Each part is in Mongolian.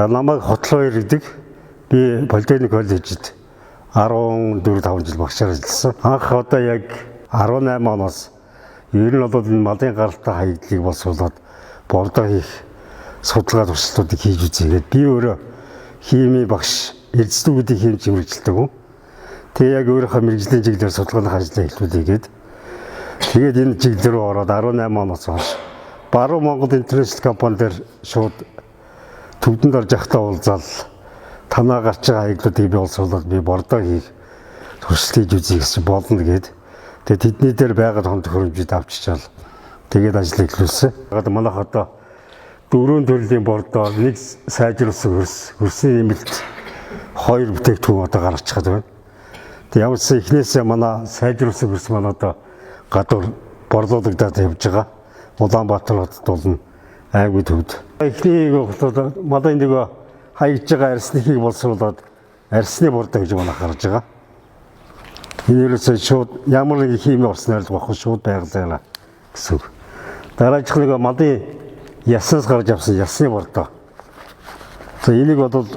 Намайг Хотлоо иргэдэг. Би Политехник коллежид 14-5 жил багшаар ажилласан. Анх одоо яг 18 оноос ер нь бол энэ малын гаралтай хаягдлыг боловсруулад бордоо хийх судалгаа туршилтуудыг хийж үзье. Би өөрөө химийн багш, эрдэстүүдийн химч мэргэжилдэг хүн. Тэгээ яг өөрийнхөө мэргэжлийн чиглэлээр судалгааны ажлаа эхлүүлээгээд тэгээд энэ чиглэл рүү ороод 18 оноос хойш Баруун Монгол Интернэшнл компани дээр шууд төвдөнд орж явахдаа уулзаал танаа гарч байгаа хаягдлуудыг би боловсруулаад би бордоо хийх туршилт хийж үзье гэсэн болно гээд тэгээд тэдний дээр байгаль хон төхөөрөмжөд авчичаал тэгээд ажил эхлүүлсэн. Одоо манайх одоо 4 төрлийн бордоо, нэг сайжруулсан хөрсний нэмэлт 2 бүтээгдэхүүн одоо гарч чаддаг байна. Тэгээд ямар ч эхнээсээ манай сайжруулсан хөрс маань одоо гадуур борлуулагдаад явж байгаа. Улаанбаатар хотод болно аймгийн төвд. Эхний бодлоо манай нэг хаягдж байгаа арсныг боловсруулад арсны бордоо гэж манайх гарч байгаа. Энэ ерөөсөө шууд ямар нэг химийн орсон ойлгох шууд байгалаа гэсэн үг. Дараачих нэг малын яснаас гарч авсан ясны бордоо. За энийг бол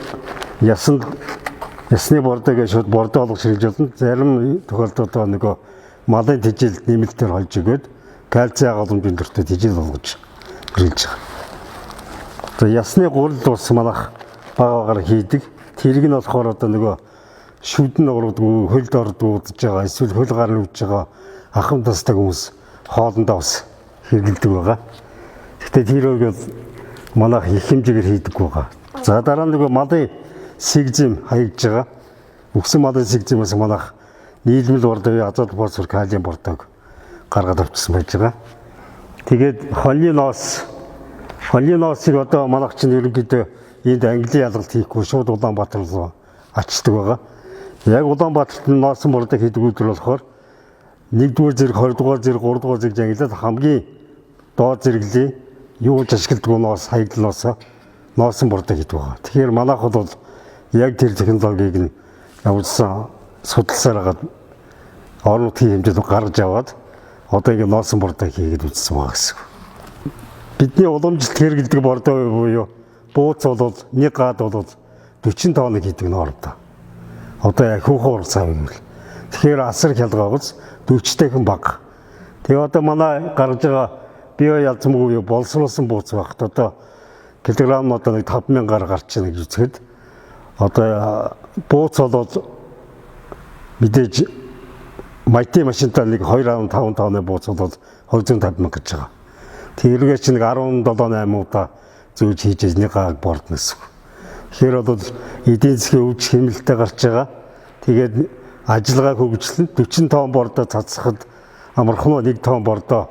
ясны бордоо гэж шууд бордоо болгож шилжүүлж болно. Зарим тохиолдолд нөгөө малын тэжээлд нэмэлтээр хольж өгөөд кальци халамжийн төртөд тэжээл болгож хэрэгж байгаа. За ясны гурил ус манайх багаагаар хийдэг. Тэрэг нь болохоор одоо нөгөө шүдэн урдгүй, хөлд ордгүй удаж байгаа, эсвэл хөл гар нь үдж байгаа ахам тастай хүмүүс хоолндоо ус хэрэглэдэг байгаа. Гэхдээ тэрийг бол манайх их хэмжээгээр хийдэг байгаа. За дараа нь нөгөө малын сэгзэм хаягдж байгаа. Үгсэн малын сэгзэмээс манайх нийлмэл бордоо, азот фосфор, калиум бордоог гаргаад авчихсан байж байгаа. Тэгээд хоньны ноосыг одоо манайх чинь ерөнхийдөө энд Английн ялгалт хийхгүй шууд Улаанбаатар руу ачдаг байгаа. Яг Улаанбаатарт ноосон бордоо хийдэг үйлдэл болохоор 1-р зэрэг, 2-р зэрэг, 3-р зэрэг ангилаад хамгийн доод зэрэглэлийн юу ч ашигладаг ноос, хаягдл ноосоо ноосон бордоо хийдэг байгаа. Тэгэхээр манайх бол яг тэр технологиг нь явуулсан судалсаар хагаад орон нутгийн хэмжээнд гаргаж аваад одоо ингэ ноосон бордоо хийгээд үзсэн байгаа гэсэн. Бидний уламжлалт хэрэглэдэг бордоо буюу бууц бол нэг гад бол 40 тоног хийдэг нормтой. Одоо яг хүүхэн цав юм л. Тэгэхээр асар хялгаагц 40-тэйхэн бага. Тэгээ одоо манай гаргаж байгаа био ялцмгүй боловсруулсан бууц багт одоо килограмм одоо нэг 5000-аар гарч ийн гэж үзэхэд одоо бууц бол мэдээж маятын машинтаа нэг 2.5 тонны бууц бол 250 мянга гэж байгаа. Тэргээ чи нэг 17-8 удаа зөөж хийж нэг гааг бордно гэсэн. Тэгэхээр бол эдийн засгийн өвч хэмнэлттэй гарч байгаа. Тэгээд ажиллагаа хөгжлөн 40 тонн бордоо цацсахад амархан 1 тонн бордоо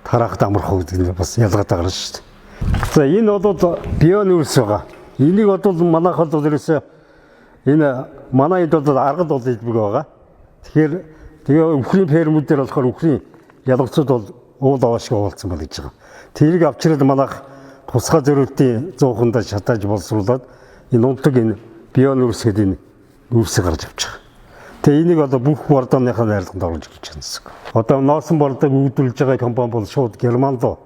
тараахад амархан гэдэг нь бас ялгаатай гарна шүү дээ. За энэ бол бионүрс байгаа. Энийг бол манайх бол ерөөсөө энэ манай энд бол аргад бол илбэг байгаа. Тэгэхээр тэгээ өвхрийн фермүүд дээр болохоор өвхрийн ялгцууд бол уул аваашгүй уулцсан байна гэж байгаа. Тэрийг авчираад манайх тусгай зөрүүлтийн 100-нд шатааж боловсруулад энэ унтаг энэ бионүрс гэдэг энэ нүрсийг гарч авч байгаа. Тэгээ энийг одоо бүх бордооныхаа найрлаганд оруулж ирж байгаа гэсэн. Одоо ноосон бордоог үүдүүлж байгаа компани бол шууд Герман руу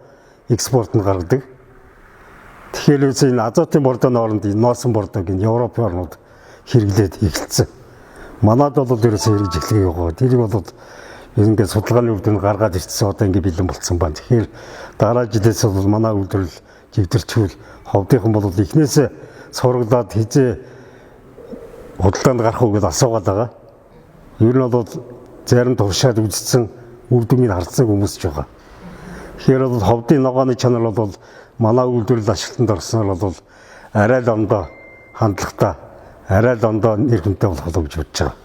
экспорт нь гаргадаг. Тэгэхээр энэ азотын бордооны оронд ноосон бордоог энэ Европын орнууд хэрэглээд эхэлсэн. Манайд бол ерөөсөө хэрэгж эхлэе байгаа. Тэрийг бол ингээд судалгааны үүдэн гаргаад ирсэн одоо ингээд бэлэн болцсон байна. Тэгэхээр дараа жилээс бол манай үйлдвэрлэл живдэрчүүл ховдынхан бол эхнээсээ сураглаад хизээ худалдаанд гарах уу гэж асуугаад байгаа. Ер нь бол зарим туршаад үзсэн үр дүнгийг харсан хүмүүс ч байгаа. Тэгэхээр бол ховдын ногооны чанар бол манай үйлдвэрлэл ашиглалтанд орсноор бол арай л ондоо хандлагатай, арай л ондоо нэр хүнтэй болох болов гэж бодож байгаа.